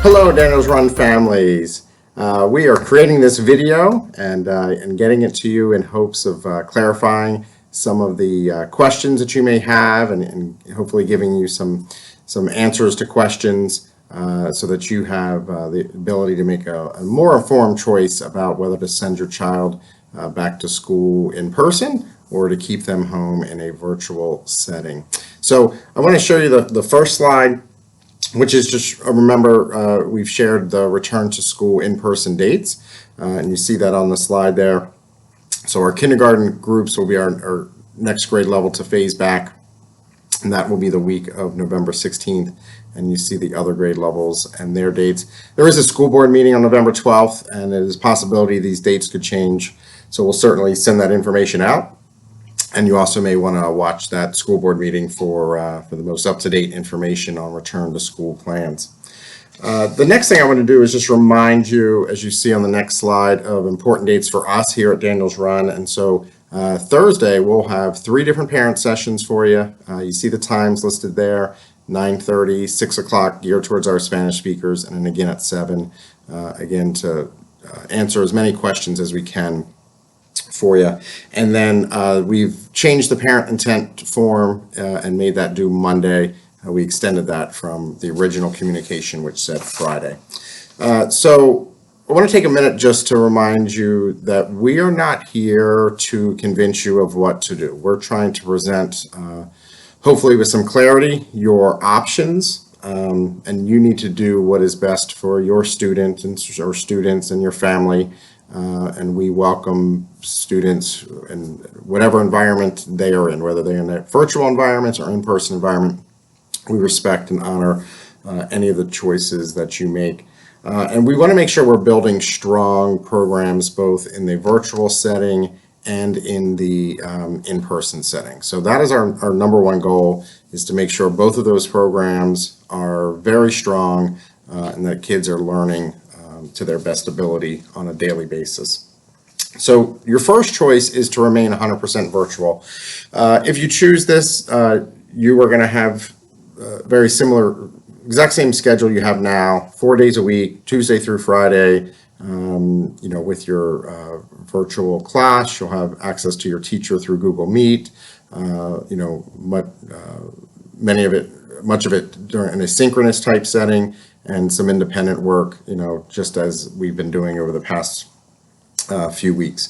Hello, Daniel's Run families. We are creating this video and getting it to you in hopes of clarifying some of the questions that you may have and hopefully giving you some answers to questions so that you have the ability to make a more informed choice about whether to send your child back to school in person or to keep them home in a virtual setting. So I want to show you the first slide, which is just remember we've shared the return to school in-person dates, and you see that on the slide there. So our kindergarten groups will be our next grade level to phase back, and that will be the week of November 16th, and you see the other grade levels and their dates. There is a school board meeting on November 12th, and there's a possibility these dates could change, so we'll certainly send that information out. And you also may want to watch that school board meeting for the most up-to-date information on return to school plans. The next thing I want to do is just remind you, as you see on the next slide, of important dates for us here at Daniel's Run. And so Thursday, we'll have 3 different parent sessions for you. You see the times listed there, 9:30, 6 o'clock, geared towards our Spanish speakers, and then again at 7, again to answer as many questions as we can for you. And then we've changed the parent intent form and made that due Monday. We extended that from the original communication, which said Friday. So I want to take a minute just to remind you that we are not here to convince you of what to do. We're trying to present, hopefully with some clarity, your options, and you need to do what is best for your student or students and your family. And we welcome students in whatever environment they are in, whether they're in a virtual environment or in-person environment. We respect and honor any of the choices that you make. And we want to make sure we're building strong programs both in the virtual setting and in the in-person setting. So that is our number one goal, is to make sure both of those programs are very strong and that kids are learning to their best ability on a daily basis. So your first choice is to remain 100% virtual. If you choose this, you are going to have very similar, exact same schedule you have now, 4 days a week, Tuesday through Friday. With your virtual class, you'll have access to your teacher through Google Meet. Much of it during an asynchronous type setting, and some independent work, just as we've been doing over the past few weeks.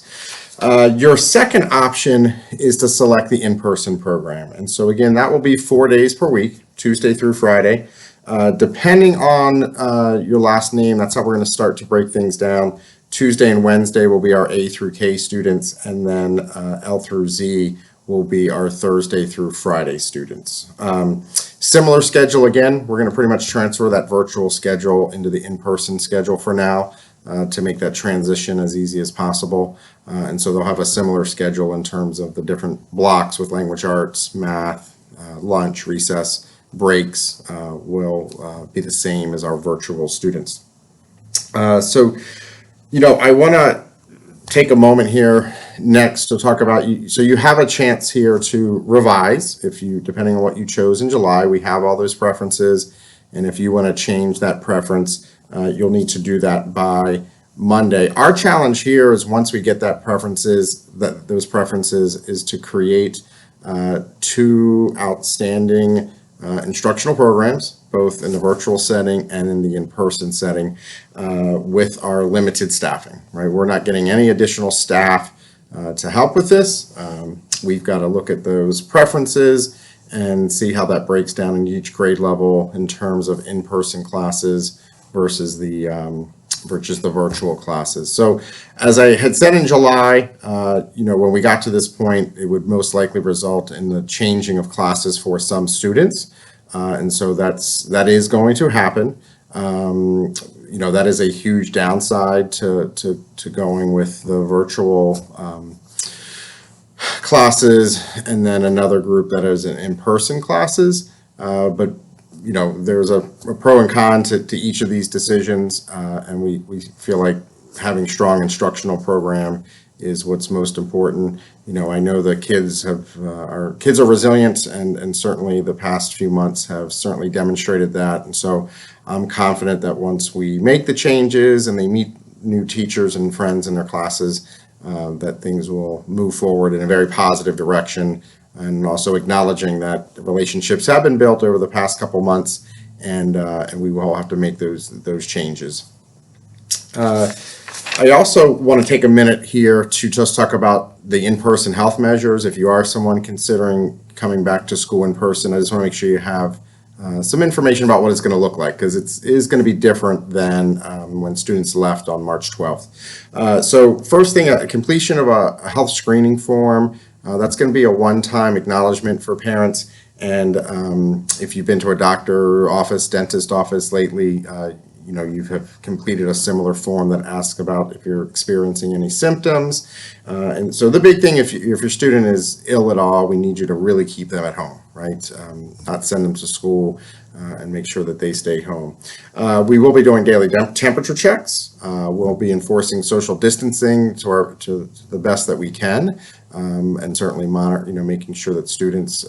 Your second option is to select the in-person program. And so again, that will be 4 days per week, Tuesday through Friday. Depending on your last name, that's how we're going to start to break things down. Tuesday and Wednesday will be our A through K students, and then L through Z will be our Thursday through Friday students. Similar schedule again. We're going to pretty much transfer that virtual schedule into the in-person schedule for now to make that transition as easy as possible. And so they'll have a similar schedule in terms of the different blocks with language arts, math, lunch, recess, breaks will be the same as our virtual students. I want to take a moment here next to talk about you. So you have a chance here to revise depending on what you chose in July. We have all those preferences, and if you want to change that preference, you'll need to do that by Monday. Our challenge here is, once we get those preferences, is to create 2 outstanding instructional programs, both in the virtual setting and in the in-person setting, with our limited staffing, right? We're not getting any additional staff to help with this. We've got to look at those preferences and see how that breaks down in each grade level in terms of in-person classes versus the virtual classes. So as I had said in July, when we got to this point, it would most likely result in the changing of classes for some students. And so that is going to happen. That is a huge downside to going with the virtual classes and then another group that is in-person classes. But there's a pro and con to each of these decisions, and we feel like having strong instructional program is what's most important. I know the kids are resilient, and certainly the past few months have certainly demonstrated that. And so I'm confident that once we make the changes and they meet new teachers and friends in their classes, that things will move forward in a very positive direction, and also acknowledging that the relationships have been built over the past couple months, and we will have to make those changes. I also want to take a minute here to just talk about the in-person health measures. If you are someone considering coming back to school in person, I just want to make sure you have some information about what it's going to look like, because it is going to be different than when students left on March 12th. So first thing, a completion of a health screening form. That's going to be a one-time acknowledgement for parents. And if you've been to a doctor office, dentist office lately, you have completed a similar form that asks about if you're experiencing any symptoms. And so the big thing, if your student is ill at all, we need you to really keep them at home, right? Not send them to school, and make sure that they stay home. We will be doing daily temperature checks. We'll be enforcing social distancing to the best that we can, and certainly making sure that students,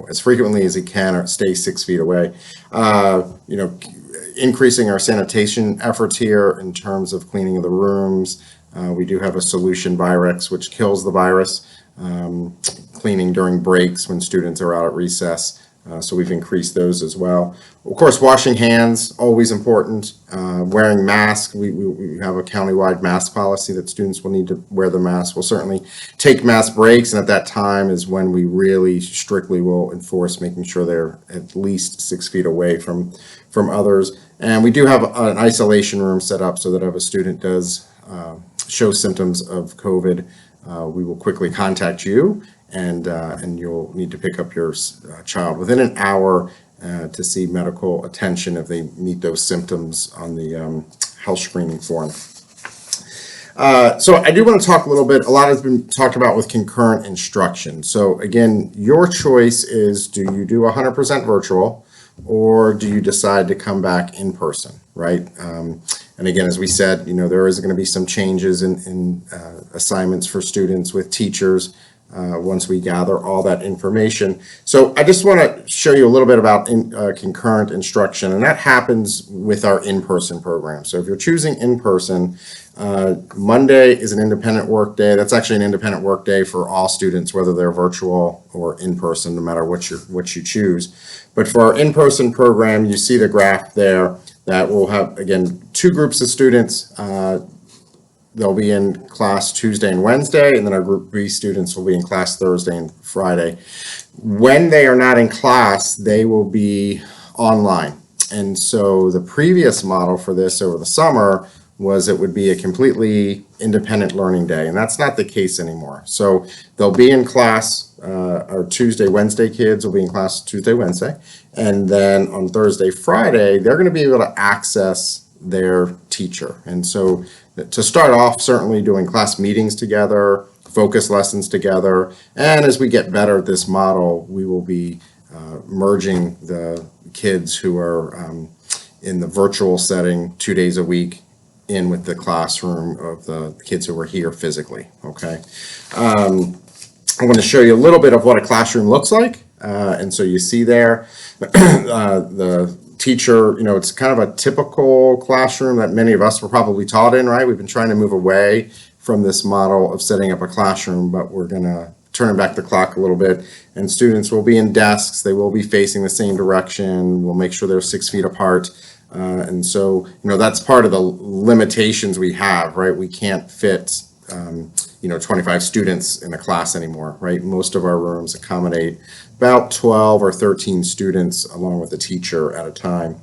as frequently as they can, stay 6 feet away. Increasing our sanitation efforts here in terms of cleaning of the rooms. We do have a solution Virex which kills the virus. Cleaning during breaks when students are out at recess. So we've increased those as well. Of course, washing hands, always important. Wearing masks, we have a countywide mask policy that students will need to wear the mask. We'll certainly take mask breaks, and at that time is when we really strictly will enforce making sure they're at least 6 feet away from others. And we do have an isolation room set up so that if a student does show symptoms of COVID, we will quickly contact you, and you'll need to pick up your child within an hour to see medical attention if they meet those symptoms on the health screening form. So I do want to talk a little bit. A lot has been talked about with concurrent instruction. So again, your choice is, do you do 100% virtual, or do you decide to come back in person, right? And again, as we said, there is going to be some changes in assignments for students with teachers once we gather all that information. So I just want to show you a little bit about concurrent instruction, and that happens with our in-person program. So if you're choosing in-person, Monday is an independent work day. That's actually an independent work day for all students, whether they're virtual or in-person, no matter what you choose. But for our in-person program, you see the graph there that will have, again, two groups of students. They'll be in class Tuesday and Wednesday, and then our group B students will be in class Thursday and Friday. When they are not in class, they will be online. And so the previous model for this over the summer was it would be a completely independent learning day, and that's not the case anymore. So they'll be in class, our Tuesday, Wednesday kids will be in class Tuesday, Wednesday, and then on Thursday, Friday, they're going to be able to access their teacher. And so to start off, certainly doing class meetings together, focus lessons together, and as we get better at this model, we will be merging the kids who are in the virtual setting 2 days a week in with the classroom of the kids who are here physically, okay? I want to show you a little bit of what a classroom looks like. And so you see there, the teacher, it's kind of a typical classroom that many of us were probably taught in, right? We've been trying to move away from this model of setting up a classroom, but we're going to turn back the clock a little bit. And students will be in desks. They will be facing the same direction. We'll make sure they're 6 feet apart. And so, that's part of the limitations we have, right? We can't fit, 25 students in a class anymore, right? Most of our rooms accommodate about 12 or 13 students along with a teacher at a time.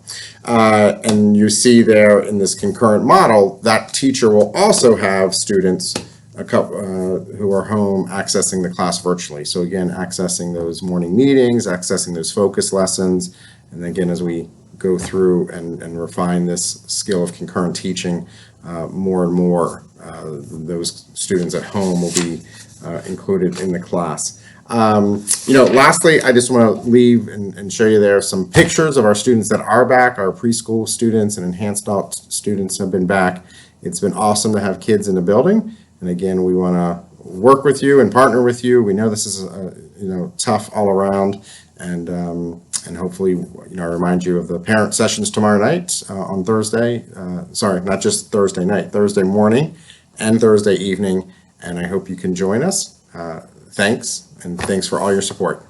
And you see there in this concurrent model, that teacher will also have students who are home accessing the class virtually. So again, accessing those morning meetings, accessing those focus lessons. And again, as we go through and refine this skill of concurrent teaching, more and more those students at home will be included in the class. Lastly, I just want to leave and show you there some pictures of our students that are back. Our preschool students and enhanced adult students have been back. It's been awesome to have kids in the building. And again, we want to work with you and partner with you. We know this is tough all around, and hopefully I remind you of the parent sessions tomorrow night on Thursday. Sorry, not just Thursday night, Thursday morning and Thursday evening. And I hope you can join us. Thanks, and thanks for all your support.